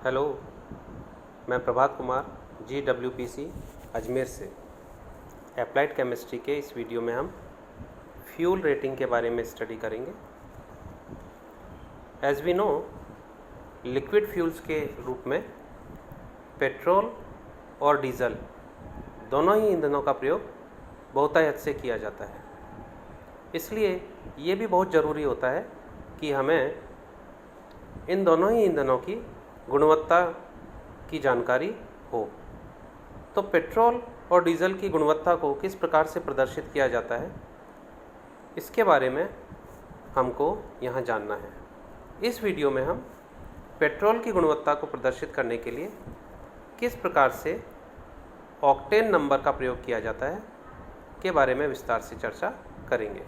Hello, मैं Prabhat Kumar GWPC Ajmer से। Applied chemistry के इस वीडियो में हम फ्यूल रेटिंग के बारे में स्टडी करेंगे। As we know, liquid fuels के रूप में पेट्रोल और डीजल दोनों ही ईंधनों का प्रयोग बहुतायत से किया जाता है। इसलिए ये भी बहुत ज़रूरी होता है कि हमें इन दोनों ही ईंधनों की गुणवत्ता की जानकारी हो। तो पेट्रोल और डीजल की गुणवत्ता को किस प्रकार से प्रदर्शित किया जाता है, इसके बारे में हमको यहाँ जानना है। इस वीडियो में हम पेट्रोल की गुणवत्ता को प्रदर्शित करने के लिए किस प्रकार से ऑक्टेन नंबर का प्रयोग किया जाता है के बारे में विस्तार से चर्चा करेंगे।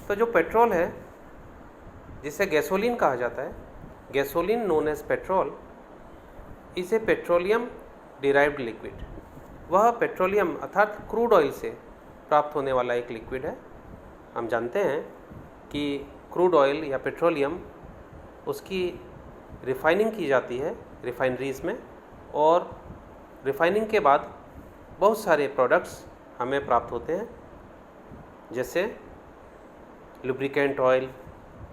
तो जो पेट्रोल है, जिसे गैसोलीन कहा जाता है, gasoline known as petrol is a petroleum derived liquid. वह पेट्रोलियम अर्थात क्रूड ऑयल से प्राप्त होने वाला एक लिक्विड है। हम जानते हैं कि क्रूड ऑयल या पेट्रोलियम उसकी रिफाइनिंग की जाती है रिफाइनरीज़ में, और रिफाइनिंग के बाद बहुत सारे प्रोडक्ट्स हमें प्राप्त होते हैं, जैसे lubricant oil,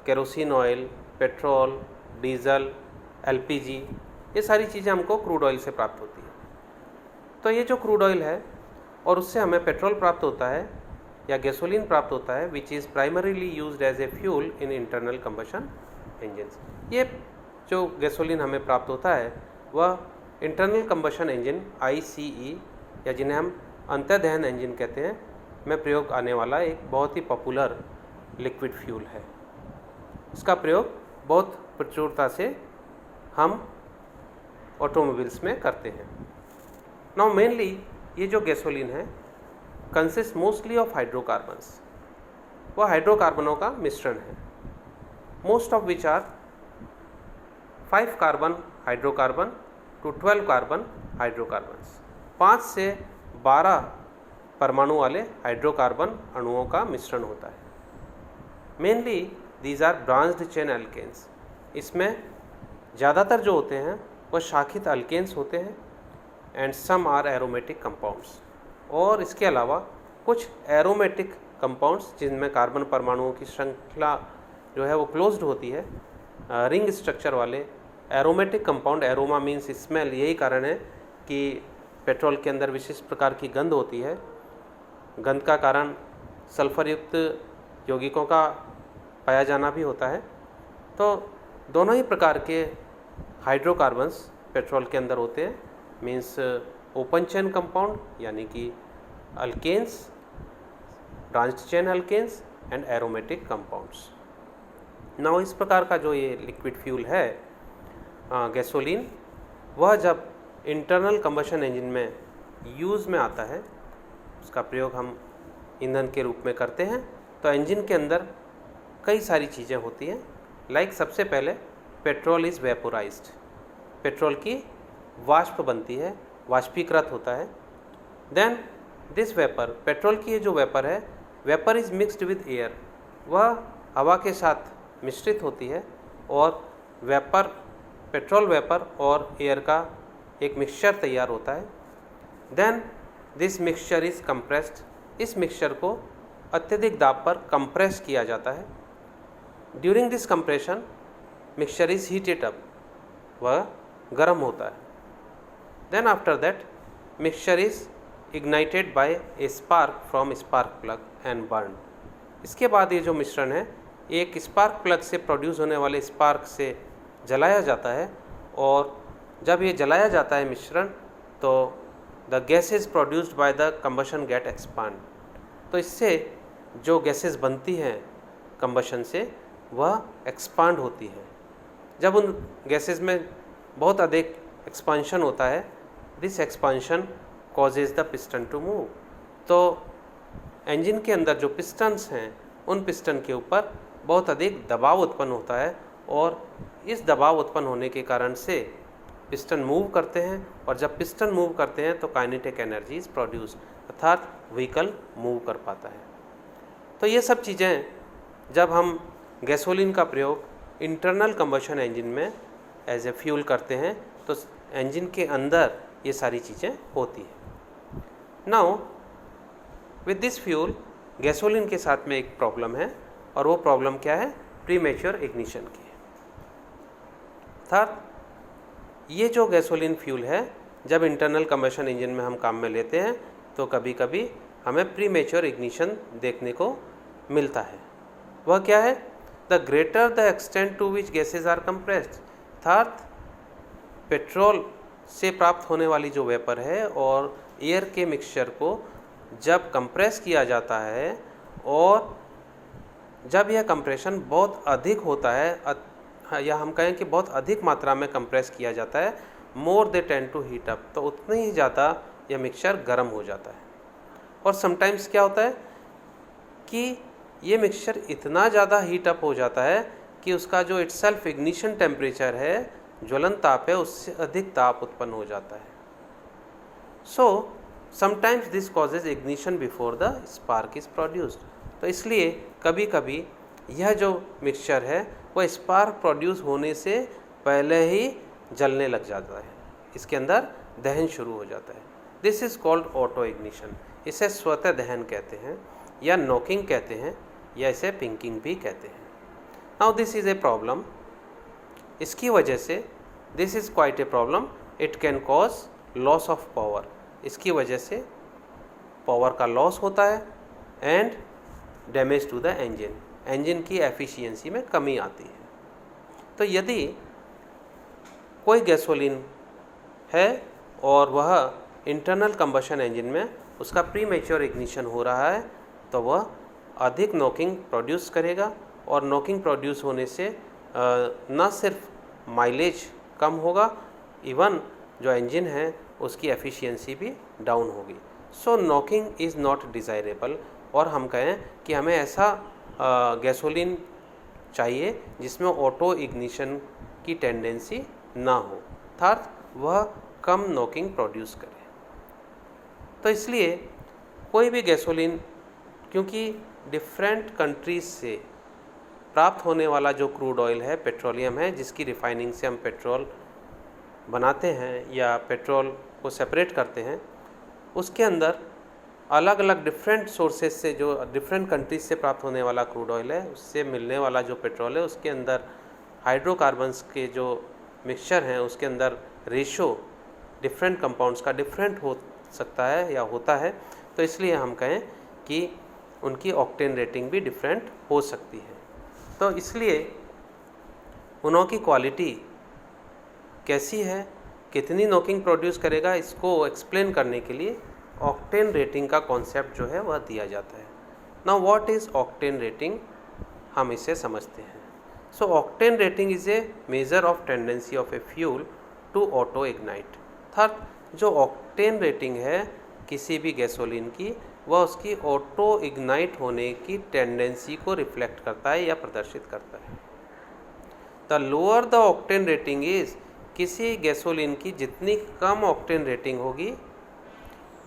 kerosene oil, petrol, diesel, LPG, ये सारी चीज़ें हमको क्रूड ऑयल से प्राप्त होती है। तो ये जो क्रूड ऑयल है और उससे हमें पेट्रोल प्राप्त होता है या गैसोलीन प्राप्त होता है, which is primarily used as a fuel in internal combustion engines. ये जो गैसोलीन हमें प्राप्त होता है वह इंटरनल कंबशन इंजन ICE या जिन्हें हम अंतर्दहन इंजन कहते हैं में प्रयोग आने वाला एक बहुत ही पॉपुलर लिक्विड फ्यूल है। इसका प्रयोग बहुत प्रचुरता से हम ऑटोमोबाइल्स में करते हैं। नाउ मेनली ये जो गैसोलीन है कंसिस्ट मोस्टली ऑफ हाइड्रोकार्बन्स। वह हाइड्रोकार्बनों का मिश्रण है, most of which are 5 carbon hydrocarbon to 12 carbon hydrocarbons. 5 से 12 परमाणु वाले हाइड्रोकार्बन अणुओं का मिश्रण होता है। Mainly these are branched chain alkanes. इसमें ज़्यादातर जो होते हैं वह शाखित अल्केन्स होते हैं, and some are aromatic compounds. और इसके अलावा कुछ एरोमेटिक कंपाउंड्स जिनमें कार्बन परमाणुओं की श्रृंखला जो है वो क्लोज्ड होती है, रिंग स्ट्रक्चर वाले aromatic compound. Aroma means smell. यही कारण है कि पेट्रोल के अंदर विशिष्ट प्रकार की गंध होती है। गंध का कारण सल्फर युक्त यौगिकों का पाया जाना भी होता है। तो दोनों ही प्रकार के हाइड्रोकार्बन्स पेट्रोल के अंदर होते हैं, मीन्स ओपन चेन कंपाउंड यानी कि alkanes, branched chain alkanes and aromatic compounds. Now इस प्रकार का जो ये लिक्विड फ्यूल है गैसोलीन, वह जब इंटरनल कंबशन इंजन में यूज़ में आता है, उसका प्रयोग हम ईंधन के रूप में करते हैं, तो इंजन के अंदर कई सारी चीज़ें होती हैं। लाइक सबसे पहले पेट्रोल इज़ वेपोराइज्ड। पेट्रोल की वाष्प बनती है, वाष्पीकृत होता है। देन दिस वेपर, पेट्रोल की ये जो वेपर है, vapour is mixed with air. वह हवा के साथ मिश्रित होती है और वेपर, पेट्रोल वेपर और एयर का एक मिक्सचर तैयार होता है। Then this mixture is compressed. इस मिक्सचर को अत्यधिक दाब पर कंप्रेस किया जाता है। During this compression mixture is heated up, वह गर्म होता है। Then after that mixture is ignited by a spark from spark plug and burn. इसके बाद ये जो मिश्रण है एक स्पार्क प्लग से प्रोड्यूस होने वाले स्पार्क से जलाया जाता है, और जब ये जलाया जाता है मिश्रण, तो the gases produced by the combustion get expand. तो इससे जो गैसेज बनती हैं कंबशन से वह एक्सपांड होती है। जब उन गैसेज में बहुत अधिक एक्सपांशन होता है, this expansion causes the piston to move. तो इंजन के अंदर जो पिस्टन्स हैं उन पिस्टन के ऊपर बहुत अधिक दबाव उत्पन्न होता है, और इस दबाव उत्पन्न होने के कारण से पिस्टन मूव करते हैं, और जब पिस्टन मूव करते हैं तो काइनेटिक एनर्जी इज प्रोड्यूस, अर्थात व्हीकल मूव कर पाता है। तो ये सब चीज़ें जब हम गैसोलीन का प्रयोग इंटरनल कंबशन इंजन में एज ए फ्यूल करते हैं तो इंजन के अंदर ये सारी चीज़ें होती हैं। Now with this fuel gasoline के साथ में एक प्रॉब्लम है, और वो प्रॉब्लम क्या है? प्रीमेच्योर इग्निशन की। अर्थात ये जो गैसोलीन फ्यूल है, जब इंटरनल कंबशन इंजन में हम काम में लेते हैं तो कभी कभी हमें प्रीमेच्योर इग्निशन देखने को मिलता है। वह क्या है? The greater the extent to which gases are compressed. अर्थात पेट्रोल से प्राप्त होने वाली जो वेपर है और एयर के मिक्सचर को जब कंप्रेस किया जाता है, और जब यह कंप्रेशन बहुत अधिक होता है, या हम कहें कि बहुत अधिक मात्रा में कंप्रेस किया जाता है, more they tend to heat up, तो उतनी ही ज़्यादा यह मिक्सचर गर्म हो जाता है। और समटाइम्स क्या होता है कि ये मिक्सचर इतना ज़्यादा हीट अप हो जाता है कि उसका जो इटसेल्फ इग्निशन टेम्परेचर है, ज्वलन ताप है, उससे अधिक ताप उत्पन्न हो जाता है। So sometimes this causes ignition before the spark is produced. तो इसलिए कभी कभी यह जो मिक्सचर है वह स्पार्क प्रोड्यूस होने से पहले ही जलने लग जाता है, इसके अंदर दहन शुरू हो जाता है। This is called auto ignition. इसे स्वतः दहन कहते हैं, या नॉकिंग कहते हैं, या इसे पिंकिंग भी कहते हैं। Now this is a problem. इसकी वजह से this is quite a problem. It can cause loss of power. इसकी वजह से पावर का लॉस होता है and damage to the engine. Engine की एफिशिएंसी में कमी आती है। तो यदि कोई गैसोलीन है और वह इंटरनल कंबशन इंजन में उसका प्रीमेच्योर इग्निशन हो रहा है, तो वह अधिक नॉकिंग प्रोड्यूस करेगा, और नॉकिंग प्रोड्यूस होने से न सिर्फ माइलेज कम होगा, इवन जो इंजन है उसकी एफिशिएंसी भी डाउन होगी। सो नॉकिंग इज़ नॉट डिज़ायरेबल। और हम कहें कि हमें ऐसा गैसोलीन चाहिए जिसमें ऑटो इग्निशन की टेंडेंसी ना हो, अर्थात वह कम नॉकिंग प्रोड्यूस करे। तो इसलिए कोई भी गैसोलीन, क्योंकि डिफरेंट कंट्रीज से प्राप्त होने वाला जो क्रूड ऑयल है, पेट्रोलियम है, जिसकी रिफाइनिंग से हम पेट्रोल बनाते हैं या पेट्रोल को सेपरेट करते हैं, उसके अंदर अलग अलग डिफरेंट सोर्सेज से, जो डिफरेंट कंट्रीज से प्राप्त होने वाला क्रूड ऑयल है, उससे मिलने वाला जो पेट्रोल है, उसके अंदर हाइड्रोकार्बन्स के जो मिक्सचर हैं उसके अंदर रेशो डिफरेंट कंपाउंड्स का डिफरेंट हो सकता है या होता है। तो इसलिए हम कहें कि उनकी ऑक्टेन रेटिंग भी डिफरेंट हो सकती है। तो इसलिए उनकी क्वालिटी कैसी है, कितनी नॉकिंग प्रोड्यूस करेगा, इसको एक्सप्लेन करने के लिए ऑक्टेन रेटिंग का कॉन्सेप्ट जो है वह दिया जाता है। Now what is octane rating, हम इसे समझते हैं। So octane rating is a measure of tendency of a fuel to auto ignite. अर्थात जो ऑक्टेन रेटिंग है किसी भी गैसोलीन की, वह उसकी ऑटो इग्नाइट होने की टेंडेंसी को रिफ्लेक्ट करता है या प्रदर्शित करता है। The lower the octane rating is, किसी गैसोलीन की जितनी कम ऑक्टेन रेटिंग होगी,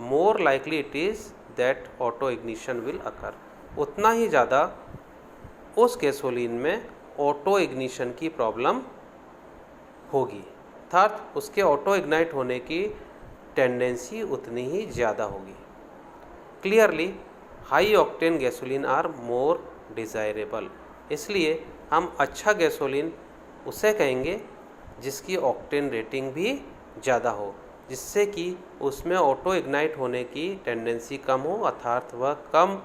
more likely it is that auto ignition will occur, उतना ही ज़्यादा उस गैसोलीन में ऑटो इग्निशन की प्रॉब्लम होगी, अर्थात उसके ऑटो इग्नाइट होने की टेंडेंसी उतनी ही ज़्यादा होगी। Clearly high octane gasoline are more desirable. इसलिए हम अच्छा गैसोलीन उसे कहेंगे जिसकी ऑक्टेन रेटिंग भी ज़्यादा हो, जिससे कि उसमें ऑटो इग्नाइट होने की टेंडेंसी कम हो, अर्थात वह कम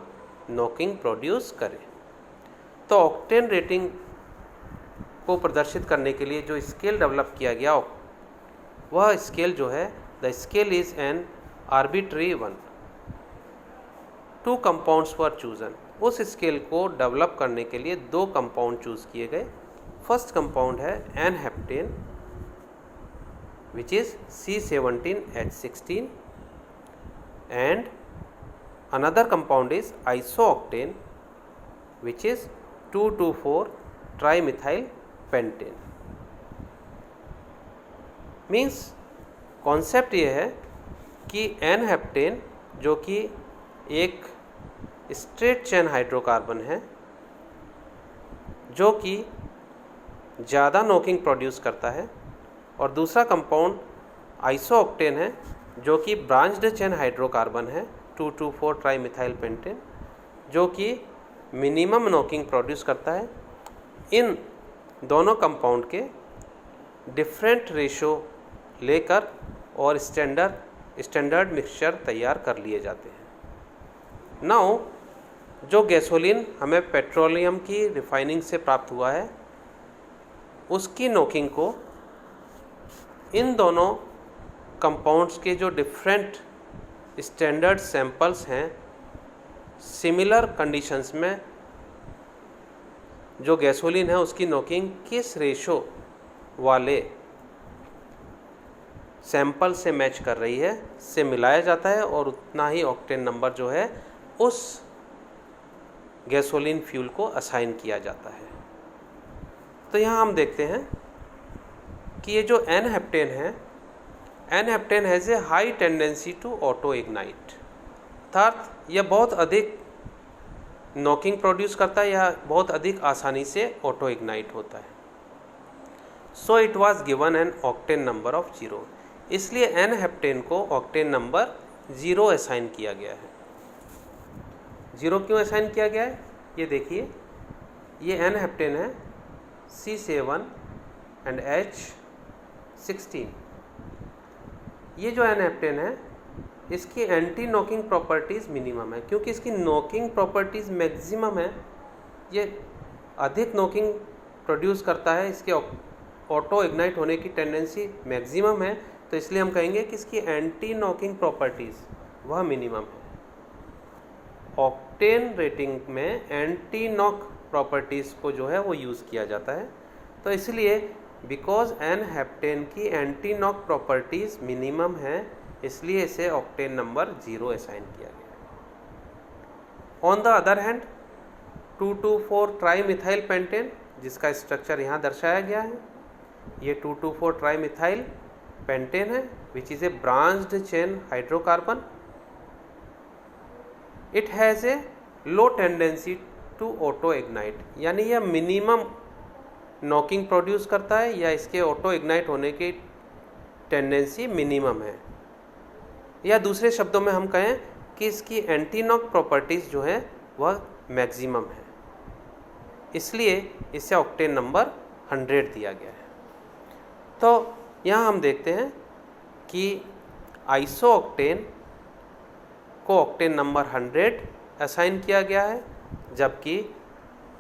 नॉकिंग प्रोड्यूस करे। तो ऑक्टेन रेटिंग को प्रदर्शित करने के लिए जो स्केल डेवलप किया गया, वह स्केल जो है, the scale is an arbitrary one. 2 compounds were chosen. उस स्केल को डेवलप करने के लिए 2 कंपाउंड चूज़ किए गए। फर्स्ट कंपाउंड है n heptane which is C17H16 and another compound is isooctane which is 2,2,4 trimethyl pentane। Means concept ये है कि एन हेप्टेन जो कि एक स्ट्रेट चेन हाइड्रोकार्बन है, जो कि ज़्यादा नॉकिंग प्रोड्यूस करता है, और दूसरा कंपाउंड आइसोऑक्टेन है जो कि ब्रांच्ड चेन हाइड्रोकार्बन है 2,2,4 ट्राईमिथाइल पेंटेन, जो कि मिनिमम नॉकिंग प्रोड्यूस करता है। इन दोनों कंपाउंड के डिफरेंट रेशो लेकर और स्टैंडर्ड मिक्सचर तैयार कर लिए जाते हैं। नाउ जो गैसोलीन हमें पेट्रोलियम की रिफाइनिंग से प्राप्त हुआ है, उसकी नॉकिंग को इन दोनों कंपाउंड्स के जो डिफरेंट स्टैंडर्ड सैंपल्स हैं, सिमिलर कंडीशंस में जो गैसोलीन है उसकी नॉकिंग किस रेशो वाले सैंपल से मैच कर रही है से मिलाया जाता है और उतना ही ऑक्टेन नंबर जो है उस गैसोलीन फ्यूल को असाइन किया जाता है। तो यहाँ हम देखते हैं कि ये जो एन हेप्टेन है, n heptane has a high tendency to auto ignite, अर्थात यह बहुत अधिक नॉकिंग प्रोड्यूस करता है या बहुत अधिक आसानी से ऑटो इग्नाइट होता है। So it was given an octane number of 0, इसलिए एन हेप्टेन को ऑक्टेन नंबर 0 असाइन किया गया है। 0 क्यों असाइन किया गया है? ये देखिए, ये एन हेप्टेन है C7 एंड H16। ये जो एन हेप्टेन है इसकी एंटी नॉकिंग प्रॉपर्टीज़ मिनिमम है, क्योंकि इसकी नॉकिंग प्रॉपर्टीज़ मैक्सिमम है। ये अधिक नॉकिंग प्रोड्यूस करता है, इसके ऑटो इग्नाइट होने की टेंडेंसी मैक्सिमम है, तो इसलिए हम कहेंगे कि इसकी एंटी नॉकिंग प्रॉपर्टीज़ वह मिनिमम है। ऑक्टेन रेटिंग में एंटी नॉक प्रॉपर्टीज़ को जो है वो यूज़ किया जाता है। तो इसलिए बिकॉज एन हेप्टेन की एंटी नॉक प्रॉपर्टीज़ मिनिमम है, इसलिए इसे ऑक्टेन नंबर 0 असाइन किया गया। On the other hand 2,2,4 trimethyl pentane, जिसका स्ट्रक्चर यहाँ दर्शाया गया है, ये 2,2,4 ट्राईमिथाइल पेंटेन है which is a branched chain hydrocarbon. It has a low tendency to auto ignite, यानी यह मिनिमम नॉकिंग प्रोड्यूस करता है या इसके ऑटो इग्नाइट होने की टेंडेंसी मिनिमम है, या दूसरे शब्दों में हम कहें कि इसकी एंटी नॉक प्रॉपर्टीज़ जो है वह मैक्सिमम है, इसलिए इसे ऑक्टेन नंबर 100 दिया गया है। तो यहाँ हम देखते हैं कि आइसोऑक्टेन को ऑक्टेन नंबर 100 असाइन किया गया है, जबकि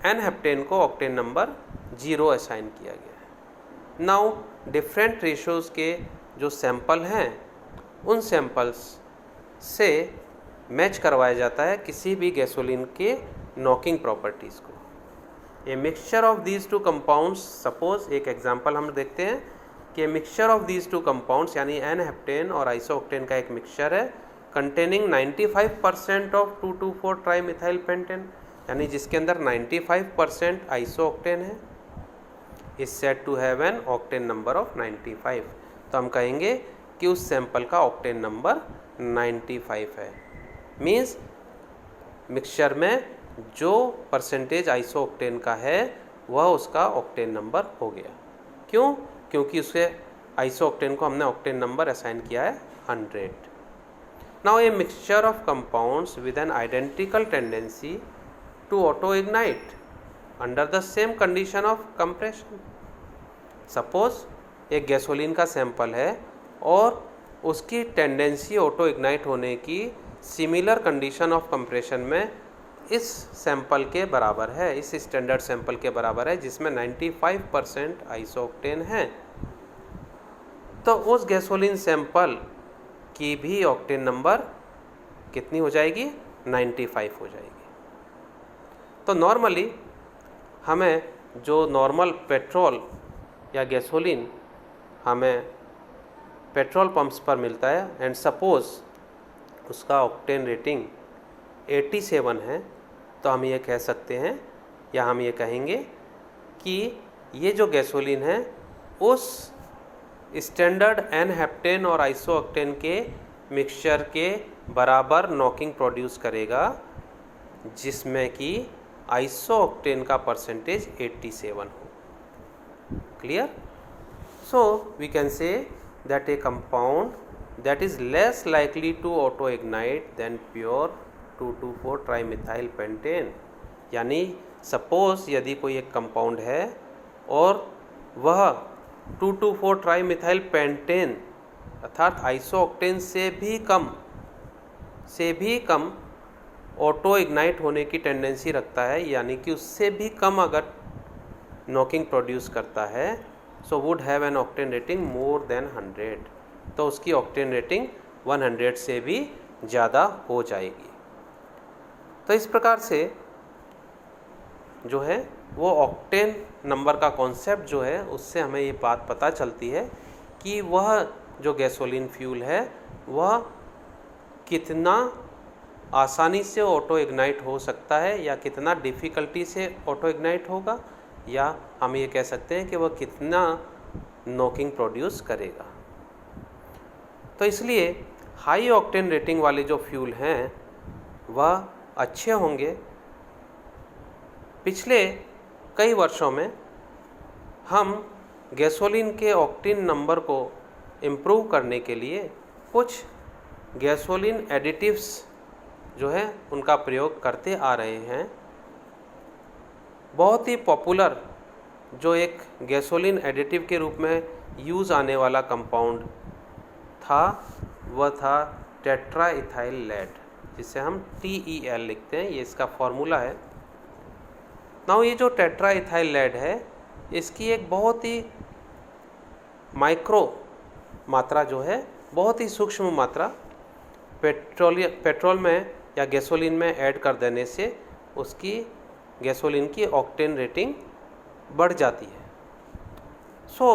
एन हेप्टेन को ऑक्टेन नंबर 0 असाइन किया गया है। नाउ डिफरेंट रेशोज़ के जो सैंपल हैं उन सैंपल्स से मैच करवाया जाता है किसी भी गैसोलीन के नॉकिंग प्रॉपर्टीज़ को। ए mixture of these two compounds, suppose एक एग्जांपल हम देखते हैं कि mixture of these two compounds यानी एन हेप्टेन और आइसोऑक्टेन का एक मिक्सचर है कंटेनिंग 95% ऑफ 2,2,4 ट्राईमिथाइल पेंटेन, यानी जिसके अंदर 95% आइसोऑक्टेन है, is said to have an octane number of 95। तो हम कहेंगे कि उस सैंपल का ऑक्टेन नंबर 95 है। मीन्स मिक्सचर में जो परसेंटेज आइसोऑक्टेन का है वह उसका ऑक्टेन नंबर हो गया। क्यों? क्योंकि उसके आइसोऑक्टेन को हमने ऑक्टेन नंबर असाइन किया है 100। Now a mixture of compounds with an identical tendency to auto ignite under the same condition of compression. Suppose एक गैसोलीन का सैंपल है और उसकी टेंडेंसी ऑटो इग्नाइट होने की सिमिलर कंडीशन ऑफ कंप्रेशन में इस सैंपल के बराबर है, इस स्टैंडर्ड सैंपल के बराबर है जिसमें 95% आइसोऑक्टेन है, तो उस गैसोलीन सैंपल की भी ऑक्टेन नंबर कितनी हो जाएगी? 95 हो जाएगी। तो नॉर्मली हमें जो नॉर्मल पेट्रोल या गैसोलीन हमें पेट्रोल पंप्स पर मिलता है एंड सपोज उसका ऑक्टेन रेटिंग 87 है, तो हम ये कह सकते हैं या हम ये कहेंगे कि ये जो गैसोलीन है उस स्टैंडर्ड एन हेप्टेन और आइसोऑक्टेन के मिक्सचर के बराबर नॉकिंग प्रोड्यूस करेगा जिसमें कि आइसोऑक्टेन का परसेंटेज 87 हो। Clear? So we can say that a compound that is less likely to auto ignite than pure 2,2,4 trimethyl pentane, यानी सपोज यदि कोई एक कंपाउंड है और वह 2,2,4 ट्राईमिथाइल पेंटेन अर्थात आइसोऑक्टेन से भी कम ऑटो इग्नाइट होने की टेंडेंसी रखता है, यानी कि उससे भी कम अगर नॉकिंग प्रोड्यूस करता है, so would have an octane rating more than 100, तो उसकी ऑक्टेन रेटिंग 100 से भी ज़्यादा हो जाएगी। तो इस प्रकार से जो है वो ऑक्टेन नंबर का कॉन्सेप्ट जो है उससे हमें ये बात पता चलती है कि वह जो गैसोलीन फ्यूल है वह कितना आसानी से ऑटो इग्नाइट हो सकता है या कितना डिफ़िकल्टी से ऑटो इग्नाइट होगा, या हम ये कह सकते हैं कि वह कितना नॉकिंग प्रोड्यूस करेगा। तो इसलिए हाई ऑक्टेन रेटिंग वाले जो फ्यूल हैं वह अच्छे होंगे। पिछले कई वर्षों में हम गैसोलीन के ऑक्टेन नंबर को इम्प्रूव करने के लिए कुछ गैसोलीन एडिटिव्स जो है उनका प्रयोग करते आ रहे हैं। बहुत ही पॉपुलर जो एक गैसोलीन एडिटिव के रूप में यूज़ आने वाला कंपाउंड था वह था टेट्रा इथाइल लेड, जिसे हम TEL लिखते हैं, ये इसका फॉर्मूला है। नाउ ये जो टेट्रा इथाइल लेड है इसकी एक बहुत ही माइक्रो मात्रा जो है, बहुत ही सूक्ष्म मात्रा पेट्रोल में या गैसोलीन में ऐड कर देने से उसकी गैसोलीन की ऑक्टेन रेटिंग बढ़ जाती है। So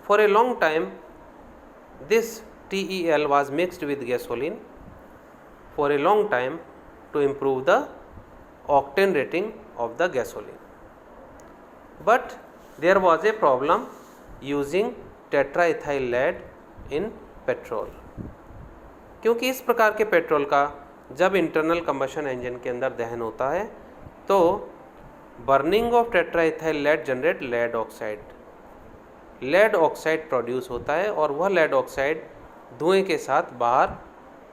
for a long time this TEL was mixed with gasoline for a long time to improve the octane rating of the gasoline. But there was a problem using tetraethyl lead in petrol, क्योंकि इस प्रकार के petrol का जब internal combustion engine के अंदर दहन होता है तो burning of tetraethyl lead generate lead oxide produce होता है और वह लेड ऑक्साइड धुएं के साथ बाहर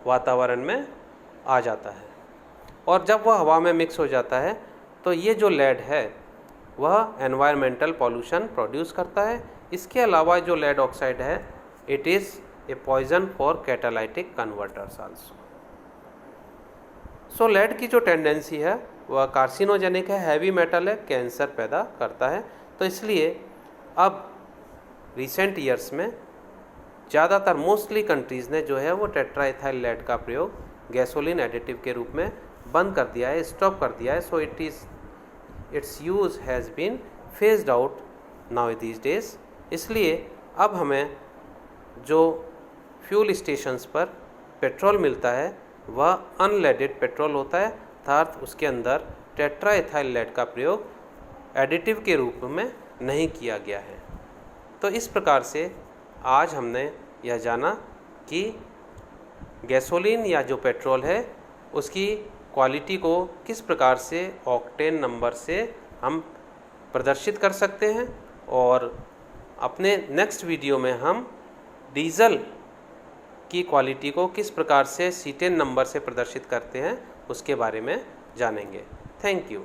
वातावरण में आ जाता है, और जब वह हवा में मिक्स हो जाता है तो ये जो लेड है वह एनवायरमेंटल पॉल्यूशन प्रोड्यूस करता है। इसके अलावा जो लेड ऑक्साइड है it is a poison for catalytic converters also. So lead की जो टेंडेंसी है वह कार्सिनोजेनिक है, हैवी मेटल है, कैंसर पैदा करता है। तो इसलिए अब रिसेंट ईयर्स में ज़्यादातर मोस्टली कंट्रीज़ ने जो है वो टेट्राइथाइल लेड का प्रयोग गैसोलीन एडिटिव के रूप में बंद कर दिया है, स्टॉप कर दिया है। So its use has been phased out now these days. इसलिए अब हमें जो फ्यूल स्टेशंस पर पेट्रोल मिलता है वह अनलेडेड पेट्रोल होता है, अर्थात उसके अंदर टेट्राइथाइल लेड का प्रयोग एडिटिव के रूप में नहीं किया गया है। तो इस प्रकार से आज हमने यह जाना कि गैसोलीन या जो पेट्रोल है उसकी क्वालिटी को किस प्रकार से ऑक्टेन नंबर से हम प्रदर्शित कर सकते हैं, और अपने नेक्स्ट वीडियो में हम डीजल की क्वालिटी को किस प्रकार से C10 नंबर से प्रदर्शित करते हैं उसके बारे में जानेंगे। Thank you.